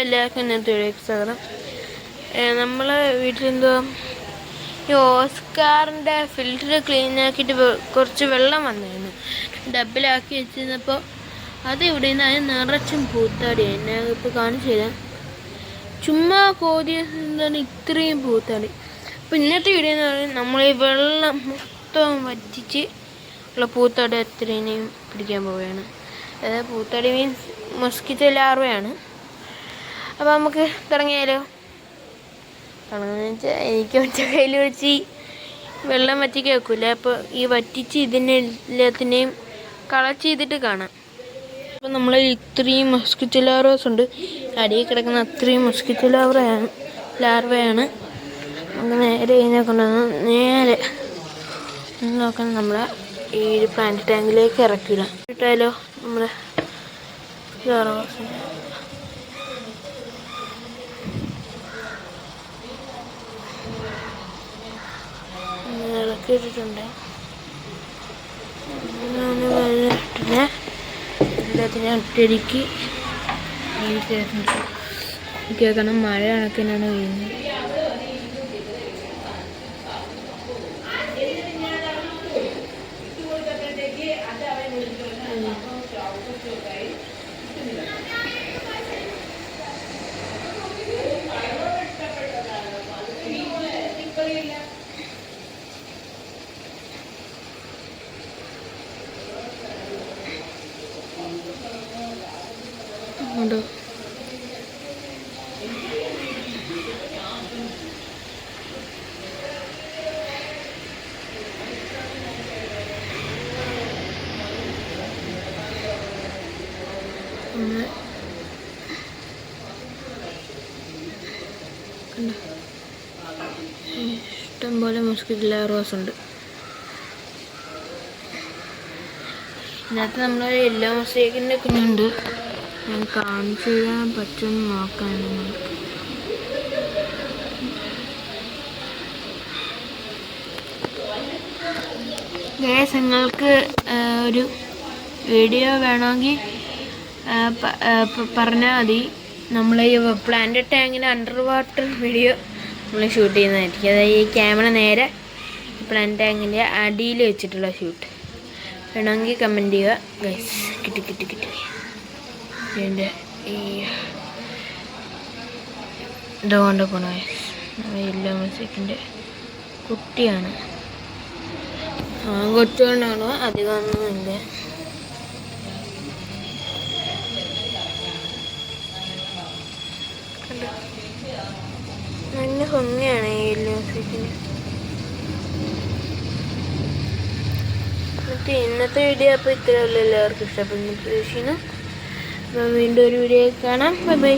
എല്ലാവർക്കും ഇന്നത്തെ വീഡിയോയ്ക്ക് സ്വാഗതം. നമ്മളെ വീട്ടിലെന്തോ ഈ ഓസ്കാറിൻ്റെ ഫിൽറ്റർ ക്ലീൻ ആക്കിയിട്ട് കുറച്ച് വെള്ളം വന്നിരുന്നു. ഡബിലാക്കി വെച്ചിരുന്നപ്പോൾ അത് ഇവിടെ നിന്ന് അതിന് നിറച്ചും പൂത്താടിയായി. ഞാൻ ഇപ്പോൾ കാണിച്ചു തരാം. ചുമ്മാ കോതിയ എന്താണ് ഇത്രയും പൂത്താടി. അപ്പോൾ ഇന്നത്തെ വീഡിയോ എന്ന് പറയുന്നത് നമ്മൾ ഈ വെള്ളം മൊത്തം വറ്റിച്ച് ഉള്ള പൂത്താടി അത്രയും പിടിക്കാൻ പോവുകയാണ്. അതായത് പൂത്താടി മീൻസ് മൊസ്കിറ്റോ ലാർവയാണ്. അപ്പോൾ നമുക്ക് തുടങ്ങിയാലോ. തുടങ്ങുന്നതെന്ന് വെച്ചാൽ എനിക്ക് ഒറ്റ കയ്യിൽ വെച്ച് വെള്ളം വറ്റിക്കാൻ വെക്കില്ല. അപ്പോൾ ഈ വറ്റിച്ച് ഇതിനെല്ലാത്തിനെയും കളച്ച് ചെയ്തിട്ട് കാണാം. അപ്പോൾ നമ്മൾ ഇത്രയും മൊസ്കിറ്റോ ലാർവസ് ഉണ്ട്. അടിയിൽ കിടക്കുന്ന അത്രയും മൊസ്കിറ്റോ ലാർവയാണ്. നമുക്ക് നേരെ ഇതിനെ കൊണ്ടുവന്ന് നേരെ നോക്കാൻ നമ്മളെ ഈ ഒരു പ്ലാന്റ് ടാങ്കിലേക്ക് ഇറക്കിയിടാം. ഇട്ടാലോ നമ്മുടെ ലാർവസിനെ ഇറക്കിയിട്ടിട്ടുണ്ട്. എല്ലാത്തിനും ഒറ്റടിക്ക് കേൾക്കണം. മഴ കണക്കിനാണ് വീഴുന്നത്. ഉണ്ടോ ഇഷ്ടംപോലെ മൊസ്കിറ്റോ ലാർവാസ് ഉണ്ട്. ഇതിനകത്ത് നമ്മൾ എല്ലാ മൊസൈക്കിൻ്റെ കുഞ്ഞുണ്ട്. ഞാൻ കാണിച്ചു തരാൻ പറ്റുമെന്ന് നോക്കാണ്. നിങ്ങൾക്ക് ഒരു വീഡിയോ വേണമെങ്കിൽ പറഞ്ഞാൽ മതി. നമ്മൾ ഈ പ്ലാന്റ് ടാങ്കിൻ്റെ അണ്ടർ വാട്ടർ വീഡിയോ നമ്മൾ ഷൂട്ട് ചെയ്യുന്നതായിരിക്കും. അതായത് ഈ ക്യാമറ നേരെ പ്ലാന്റ് ടാങ്കിൻ്റെ അടിയിൽ വെച്ചിട്ടുള്ള ഷൂട്ട് വേണമെങ്കിൽ കമൻറ്റ് ചെയ്യുക ഗൈസ്. കിട്ടി എൻ്റെ ഈ ഇതുകൊണ്ട് പോണ എല്ലാ മത്സ്യത്തിൻ്റെ കുട്ടിയാണ്. കൊച്ചുകൊണ്ടാണ്, അധികമൊന്നുമില്ല. നല്ല ഭംഗിയാണ് ഈ എല്ലാ മത്സ്യത്തിന്. ഇന്നത്തെ വീഡിയോ അപ്പോൾ ഇത്രയേ ഉള്ളൂ. എല്ലാവർക്കും ഇഷ്ടപ്പെടുന്നു പ്രതീക്ഷിക്കുന്നു. അപ്പോൾ വീണ്ടും ഒരു വീഡിയോ കാണാം. Bye bye.